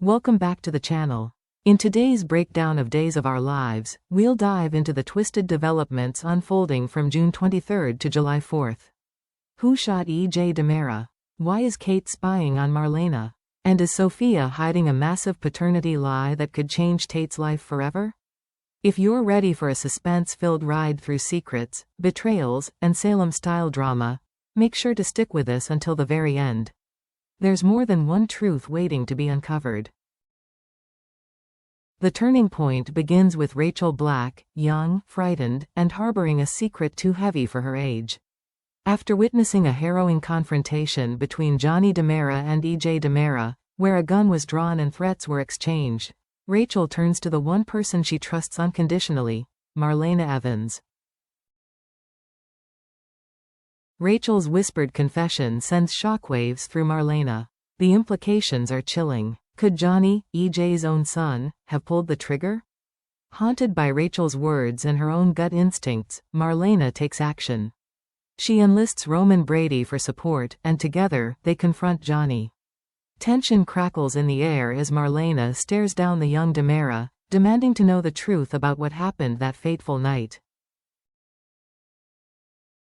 Welcome back to the channel. In today's breakdown of Days of Our Lives, we'll dive into the twisted developments unfolding from June 23rd to July 4th. Who shot E.J. DiMera? Why is Kate spying on Marlena? And is Sophia hiding a massive paternity lie that could change Tate's life forever? If you're ready for a suspense-filled ride through secrets, betrayals, and Salem-style drama, make sure to stick with us until the very end. There's more than one truth waiting to be uncovered. The turning point begins with Rachel Black, young, frightened, and harboring a secret too heavy for her age. After witnessing a harrowing confrontation between Johnny DiMera and E.J. DiMera, where a gun was drawn and threats were exchanged, Rachel turns to the one person she trusts unconditionally, Marlena Evans. Rachel's whispered confession sends shockwaves through Marlena. The implications are chilling. Could Johnny, E.J.'s own son, have pulled the trigger? Haunted by Rachel's words and her own gut instincts, Marlena takes action. She enlists Roman Brady for support, and together, they confront Johnny. Tension crackles in the air as Marlena stares down the young DiMera, demanding to know the truth about what happened that fateful night.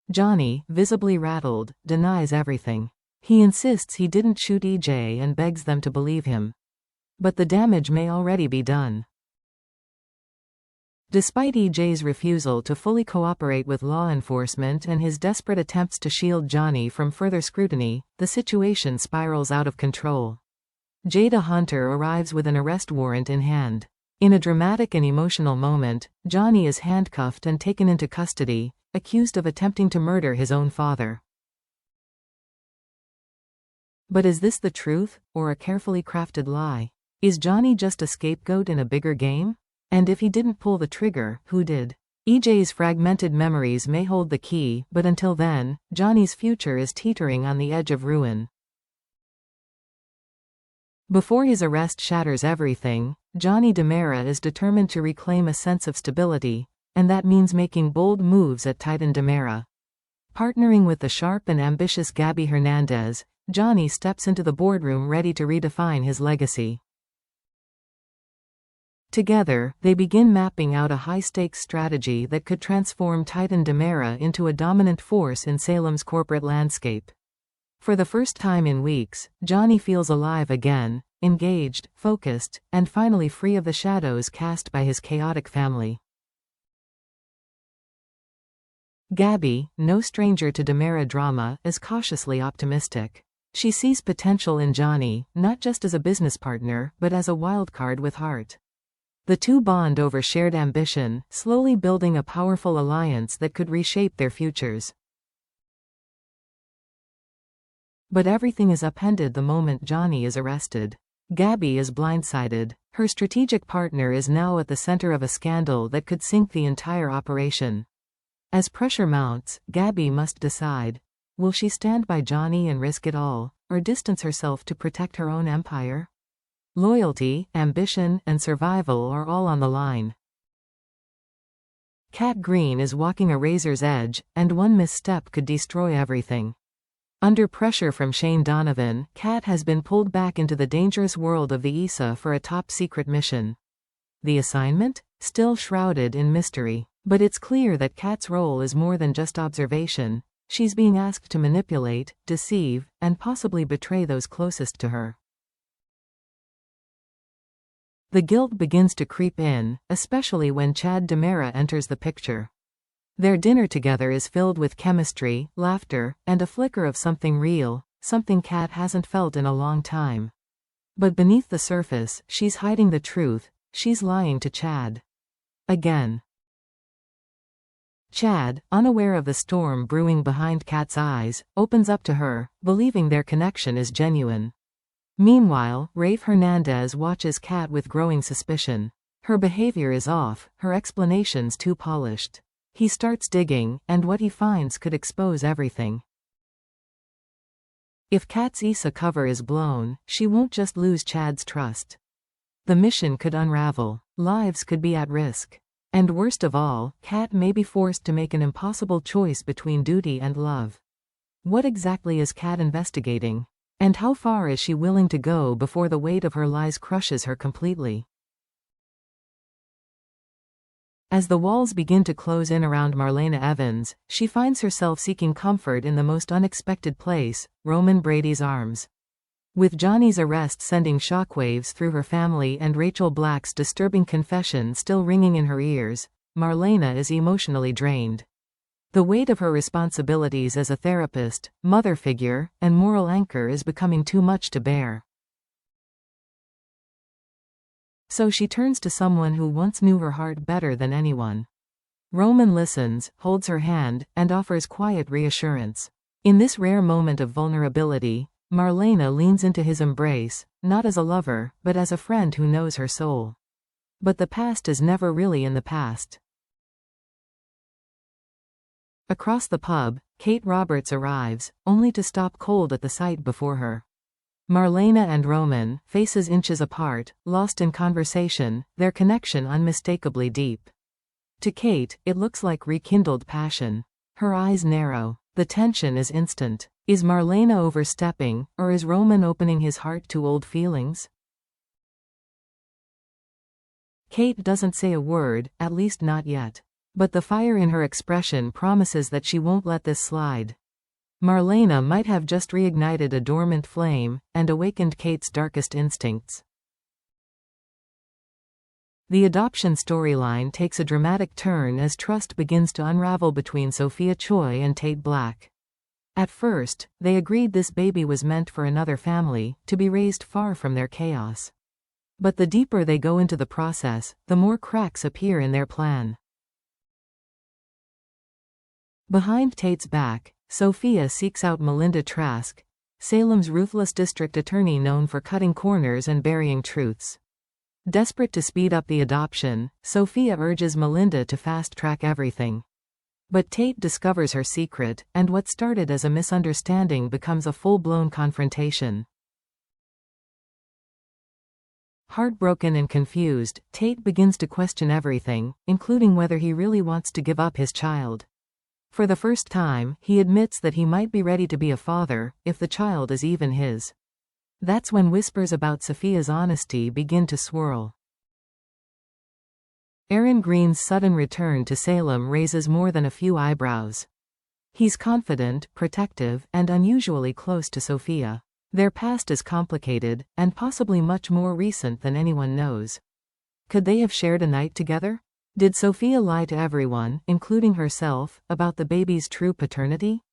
Johnny, visibly rattled, denies everything. He insists he didn't shoot E.J. and begs them to believe him. But the damage may already be done. Despite E.J.'s refusal to fully cooperate with law enforcement and his desperate attempts to shield Johnny from further scrutiny, the situation spirals out of control. Jada Hunter arrives with an arrest warrant in hand. In a dramatic and emotional moment, Johnny is handcuffed and taken into custody, accused of attempting to murder his own father. But is this the truth, or a carefully crafted lie? Is Johnny just a scapegoat in a bigger game? And if he didn't pull the trigger, who did? E.J.'s fragmented memories may hold the key, but until then, Johnny's future is teetering on the edge of ruin. Before his arrest shatters everything, Johnny DiMera is determined to reclaim a sense of stability, and that means making bold moves at Titan DiMera. Partnering with the sharp and ambitious Gabby Hernandez, Johnny steps into the boardroom ready to redefine his legacy. Together, they begin mapping out a high-stakes strategy that could transform Titan DiMera into a dominant force in Salem's corporate landscape. For the first time in weeks, Johnny feels alive again, engaged, focused, and finally free of the shadows cast by his chaotic family. Gabby, no stranger to DiMera drama, is cautiously optimistic. She sees potential in Johnny, not just as a business partner, but as a wildcard with heart. The two bond over shared ambition, slowly building a powerful alliance that could reshape their futures. But everything is upended the moment Johnny is arrested. Gabby is blindsided. Her strategic partner is now at the center of a scandal that could sink the entire operation. As pressure mounts, Gabby must decide. Will she stand by Johnny and risk it all, or distance herself to protect her own empire? Loyalty, ambition, and survival are all on the line. Kat Green is walking a razor's edge, and one misstep could destroy everything. Under pressure from Shane Donovan, Kat has been pulled back into the dangerous world of the ESA for a top-secret mission. The assignment? Still shrouded in mystery. But it's clear that Kat's role is more than just observation. She's being asked to manipulate, deceive, and possibly betray those closest to her. The guilt begins to creep in, especially when Chad DiMera enters the picture. Their dinner together is filled with chemistry, laughter, and a flicker of something real, something Kat hasn't felt in a long time. But beneath the surface, she's hiding the truth. She's lying to Chad. Again. Chad, unaware of the storm brewing behind Kat's eyes, opens up to her, believing their connection is genuine. Meanwhile, Rafe Hernandez watches Kat with growing suspicion. Her behavior is off, her explanations too polished. He starts digging, and what he finds could expose everything. If Kat's ESA cover is blown, she won't just lose Chad's trust. The mission could unravel. Lives could be at risk. And worst of all, Kat may be forced to make an impossible choice between duty and love. What exactly is Kat investigating? And how far is she willing to go before the weight of her lies crushes her completely? As the walls begin to close in around Marlena Evans, she finds herself seeking comfort in the most unexpected place, Roman Brady's arms. With Johnny's arrest sending shockwaves through her family and Rachel Black's disturbing confession still ringing in her ears, Marlena is emotionally drained. The weight of her responsibilities as a therapist, mother figure, and moral anchor is becoming too much to bear. So she turns to someone who once knew her heart better than anyone. Roman listens, holds her hand, and offers quiet reassurance. In this rare moment of vulnerability, Marlena leans into his embrace, not as a lover, but as a friend who knows her soul. But the past is never really in the past. Across the pub, Kate Roberts arrives, only to stop cold at the sight before her. Marlena and Roman, faces inches apart, lost in conversation, their connection unmistakably deep. To Kate, it looks like rekindled passion. Her eyes narrow. The tension is instant. Is Marlena overstepping, or is Roman opening his heart to old feelings? Kate doesn't say a word, at least not yet. But the fire in her expression promises that she won't let this slide. Marlena might have just reignited a dormant flame, and awakened Kate's darkest instincts. The adoption storyline takes a dramatic turn as trust begins to unravel between Sophia Choi and Tate Black. At first, they agreed this baby was meant for another family, to be raised far from their chaos. But the deeper they go into the process, the more cracks appear in their plan. Behind Tate's back, Sophia seeks out Melinda Trask, Salem's ruthless district attorney known for cutting corners and burying truths. Desperate to speed up the adoption, Sophia urges Melinda to fast-track everything. But Tate discovers her secret, and what started as a misunderstanding becomes a full-blown confrontation. Heartbroken and confused, Tate begins to question everything, including whether he really wants to give up his child. For the first time, he admits that he might be ready to be a father, if the child is even his. That's when whispers about Sophia's honesty begin to swirl. Aaron Green's sudden return to Salem raises more than a few eyebrows. He's confident, protective, and unusually close to Sophia. Their past is complicated, and possibly much more recent than anyone knows. Could they have shared a night together? Did Sophia lie to everyone, including herself, about the baby's true paternity?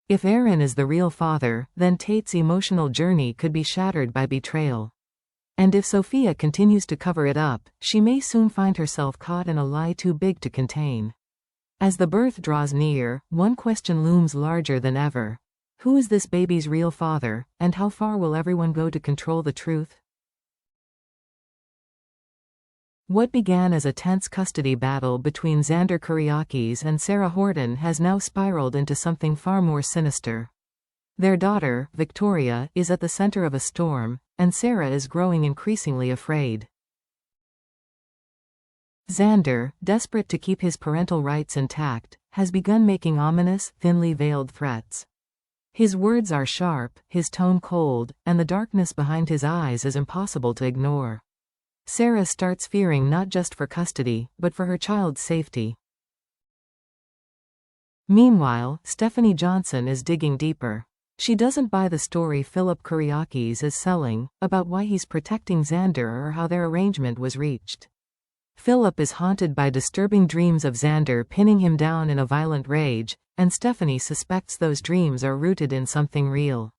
If Aaron is the real father, then Tate's emotional journey could be shattered by betrayal. And if Sophia continues to cover it up, she may soon find herself caught in a lie too big to contain. As the birth draws near, one question looms larger than ever. Who is this baby's real father, and how far will everyone go to control the truth? What began as a tense custody battle between Xander Kyriakis and Sarah Horton has now spiraled into something far more sinister. Their daughter, Victoria, is at the center of a storm, and Sarah is growing increasingly afraid. Xander, desperate to keep his parental rights intact, has begun making ominous, thinly veiled threats. His words are sharp, his tone cold, and the darkness behind his eyes is impossible to ignore. Sarah starts fearing not just for custody, but for her child's safety. Meanwhile, Stephanie Johnson is digging deeper. She doesn't buy the story Philip Kyriakis is selling, about why he's protecting Xander or how their arrangement was reached. Philip is haunted by disturbing dreams of Xander pinning him down in a violent rage, and Stephanie suspects those dreams are rooted in something real.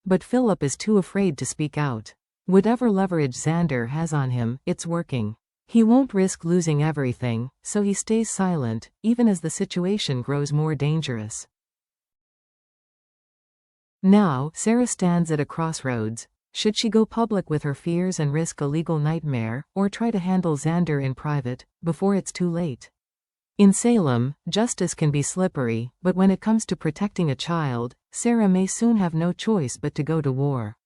But Philip is too afraid to speak out. Whatever leverage Xander has on him, it's working. He won't risk losing everything, so he stays silent, even as the situation grows more dangerous. Now, Sarah stands at a crossroads. Should she go public with her fears and risk a legal nightmare, or try to handle Xander in private, before it's too late? In Salem, justice can be slippery, but when it comes to protecting a child, Sarah may soon have no choice but to go to war.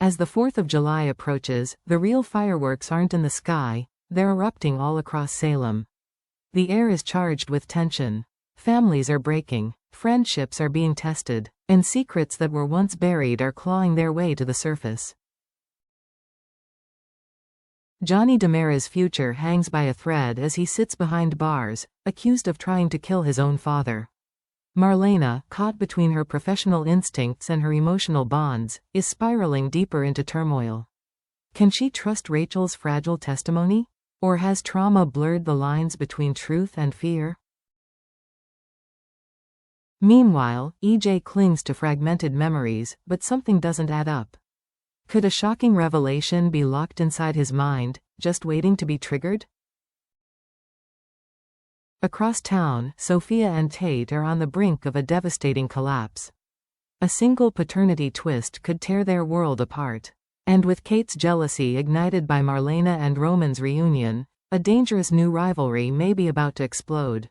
As the 4th of July approaches, the real fireworks aren't in the sky, they're erupting all across Salem. The air is charged with tension. Families are breaking, friendships are being tested, and secrets that were once buried are clawing their way to the surface. Johnny DiMera's future hangs by a thread as he sits behind bars, accused of trying to kill his own father. Marlena, caught between her professional instincts and her emotional bonds, is spiraling deeper into turmoil. Can she trust Rachel's fragile testimony? Or has trauma blurred the lines between truth and fear? Meanwhile, EJ clings to fragmented memories, but something doesn't add up. Could a shocking revelation be locked inside his mind, just waiting to be triggered? Across town, Sophia and Tate are on the brink of a devastating collapse. A single paternity twist could tear their world apart. And with Kate's jealousy ignited by Marlena and Roman's reunion, a dangerous new rivalry may be about to explode.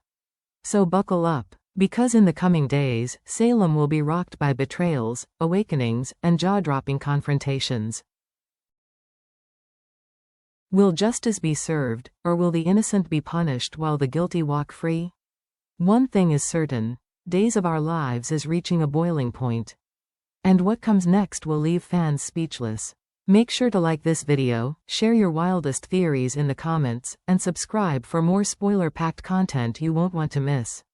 So buckle up, because in the coming days, Salem will be rocked by betrayals, awakenings, and jaw-dropping confrontations. Will justice be served, or will the innocent be punished while the guilty walk free? One thing is certain, Days of Our Lives is reaching a boiling point. And what comes next will leave fans speechless. Make sure to like this video, share your wildest theories in the comments, and subscribe for more spoiler-packed content you won't want to miss.